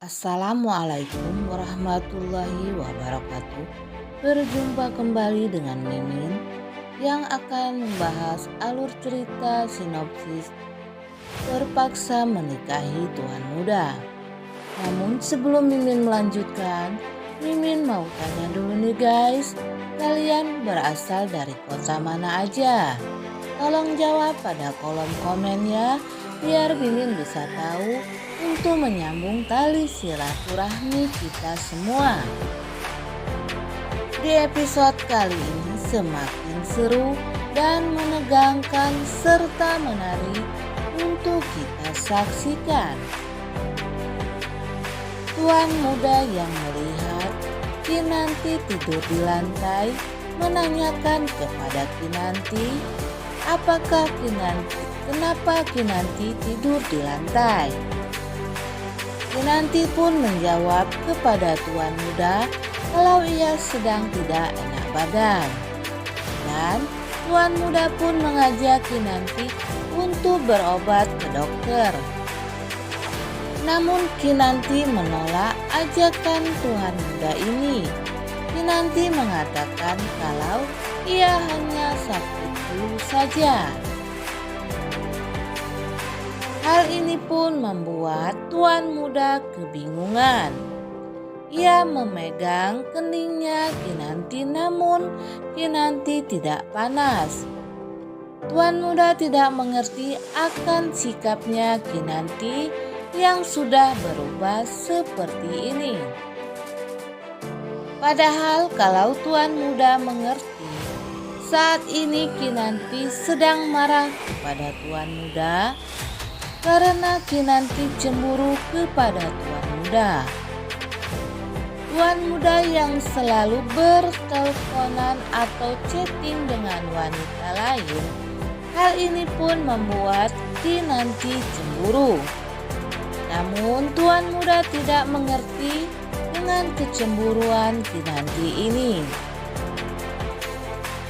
Assalamualaikum warahmatullahi wabarakatuh. Berjumpa kembali dengan Mimin yang akan membahas alur cerita sinopsis terpaksa menikahi tuan muda. Namun sebelum Mimin melanjutkan, Mimin mau tanya dulu nih guys, kalian berasal dari kota mana aja? Tolong jawab pada kolom komen ya, biar Mimin bisa tahu untuk menyambung tali silaturahmi kita semua. Di episode kali ini semakin seru dan menegangkan serta menarik untuk kita saksikan. Tuan muda yang melihat Kinanti tidur di lantai menanyakan kepada Kinanti, kenapa Kinanti tidur di lantai? Kinanti pun menjawab kepada tuan muda kalau ia sedang tidak enak badan. Dan tuan muda pun mengajak Kinanti untuk berobat ke dokter. Namun Kinanti menolak ajakan tuan muda ini. Kinanti mengatakan kalau ia hanya sakit flu saja. Hal ini pun membuat tuan muda kebingungan. Ia memegang keningnya Kinanti, namun Kinanti tidak panas. Tuan muda tidak mengerti akan sikapnya Kinanti yang sudah berubah seperti ini. Padahal kalau tuan muda mengerti, saat ini Kinanti sedang marah kepada tuan muda karena Kinanti cemburu kepada tuan muda. Tuan muda yang selalu berteleponan atau chatting dengan wanita lain, hal ini pun membuat Kinanti cemburu. Namun tuan muda tidak mengerti dengan kecemburuan Kinanti ini.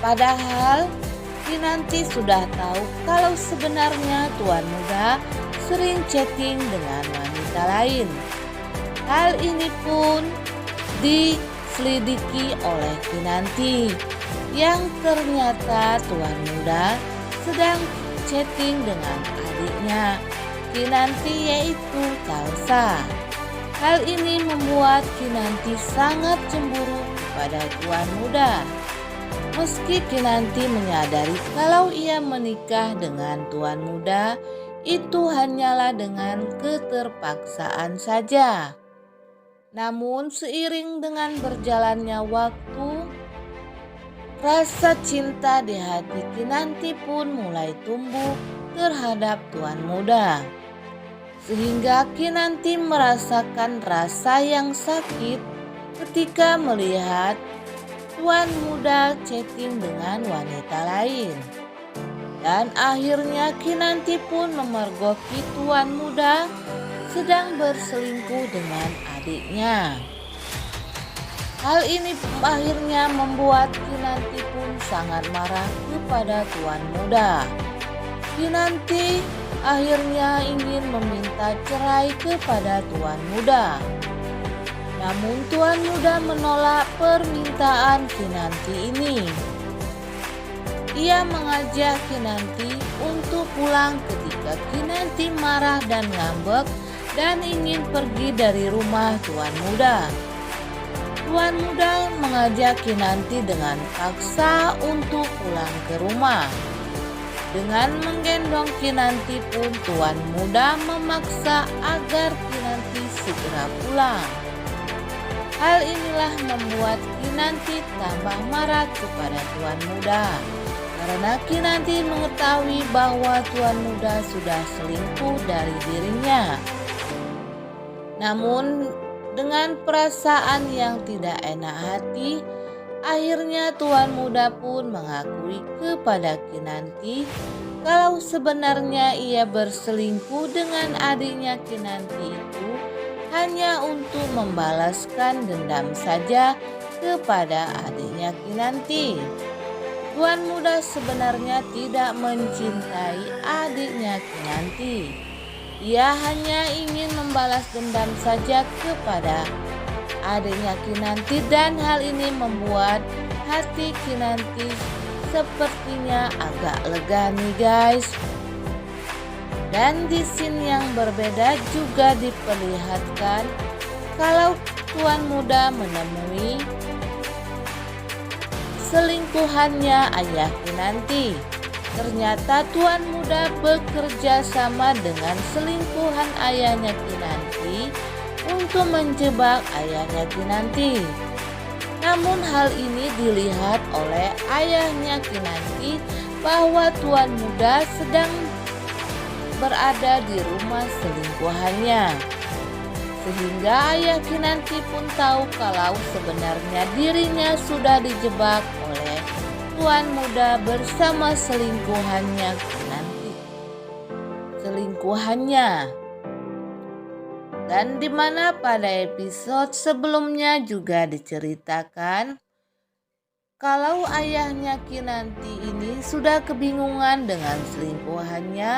Padahal Kinanti sudah tahu kalau sebenarnya tuan muda sering chatting dengan wanita lain. Hal ini pun diselidiki oleh Kinanti yang ternyata tuan muda sedang chatting dengan adiknya Kinanti, yaitu Talsa. Hal ini membuat Kinanti sangat cemburu kepada tuan muda. Meski Kinanti menyadari kalau ia menikah dengan tuan muda itu hanyalah dengan keterpaksaan saja. Namun seiring dengan berjalannya waktu, rasa cinta di hati Kinanti pun mulai tumbuh terhadap tuan muda. Sehingga Kinanti merasakan rasa yang sakit ketika melihat tuan muda chatting dengan wanita lain. Dan akhirnya Kinanti pun memergoki tuan muda sedang berselingkuh dengan adiknya. Hal ini akhirnya membuat Kinanti pun sangat marah kepada tuan muda. Kinanti akhirnya ingin meminta cerai kepada tuan muda. Namun tuan muda menolak permintaan Kinanti ini. Ia mengajak Kinanti untuk pulang ketika Kinanti marah dan ngambek dan ingin pergi dari rumah tuan muda. Tuan muda mengajak Kinanti dengan paksa untuk pulang ke rumah. Dengan menggendong Kinanti pun tuan muda memaksa agar Kinanti segera pulang. Hal inilah membuat Kinanti tambah marah kepada tuan muda karena Kinanti mengetahui bahwa tuan muda sudah selingkuh dari dirinya. Namun dengan perasaan yang tidak enak hati, akhirnya tuan muda pun mengakui kepada Kinanti kalau sebenarnya ia berselingkuh dengan adiknya Kinanti itu hanya untuk membalaskan dendam saja kepada adiknya Kinanti. Tuan muda sebenarnya tidak mencintai adiknya Kinanti. Ia hanya ingin membalas dendam saja kepada adiknya Kinanti dan hal ini membuat hati Kinanti sepertinya agak lega nih guys. Dan di scene yang berbeda juga diperlihatkan kalau tuan muda menemui selingkuhannya ayah Kinanti. Ternyata tuan muda bekerja sama dengan selingkuhan ayahnya Kinanti untuk menjebak ayahnya Kinanti. Namun hal ini dilihat oleh ayahnya Kinanti bahwa tuan muda sedang berada di rumah selingkuhannya. Sehingga ayah Kinanti pun tahu kalau sebenarnya dirinya sudah dijebak oleh tuan muda bersama selingkuhannya Kinanti. Dan dimana pada episode sebelumnya juga diceritakan kalau ayahnya Kinanti ini sudah kebingungan dengan selingkuhannya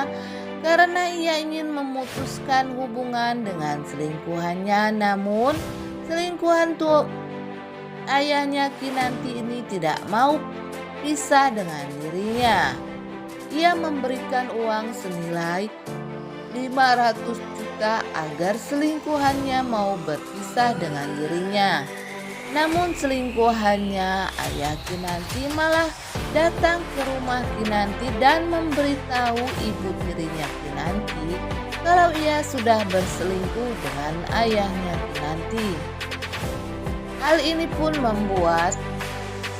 karena ia ingin memutuskan hubungan dengan selingkuhannya, namun selingkuhan ayahnya Kinanti ini tidak mau pisah dengan dirinya. Ia memberikan uang senilai 500 juta agar selingkuhannya mau berpisah dengan dirinya. Namun selingkuhannya ayah Kinanti malah datang ke rumah Kinanti dan memberitahu ibu tirinya Kinanti kalau ia sudah berselingkuh dengan ayahnya Kinanti. Hal ini pun membuat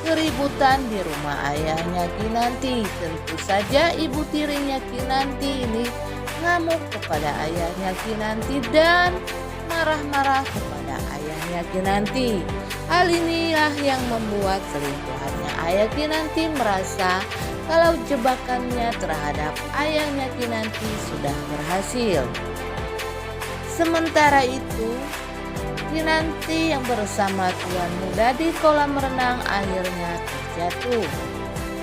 keributan di rumah ayahnya Kinanti. Tentu saja ibu tirinya Kinanti ini ngamuk kepada ayahnya Kinanti dan marah-marah kepada ayahnya Kinanti. Hal inilah yang membuat selingkuhannya ayah Kinanti merasa kalau jebakannya terhadap ayahnya Kinanti sudah berhasil. Sementara itu, Kinanti yang bersama tuan muda di kolam renang akhirnya terjatuh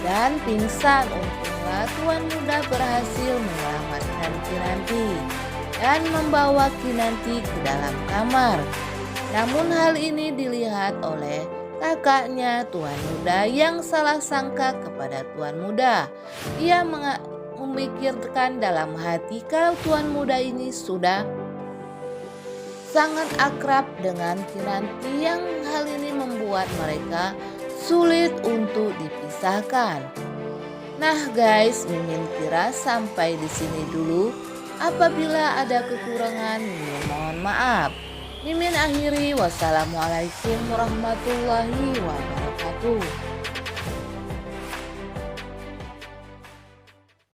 dan pingsan. Untunglah tuan muda berhasil menyelamatkan Kinanti dan membawa Kinanti ke dalam kamar. Namun hal ini dilihat oleh kakaknya tuan muda yang salah sangka kepada tuan muda. Ia memikirkan dalam hati kalau tuan muda ini sudah sangat akrab dengan Kinanti yang hal ini membuat mereka sulit untuk dipisahkan. Nah guys, Mimin kira sampai di sini dulu. Apabila ada kekurangan, Mimin mohon maaf. Mimin akhiri, wassalamualaikum warahmatullahi wabarakatuh.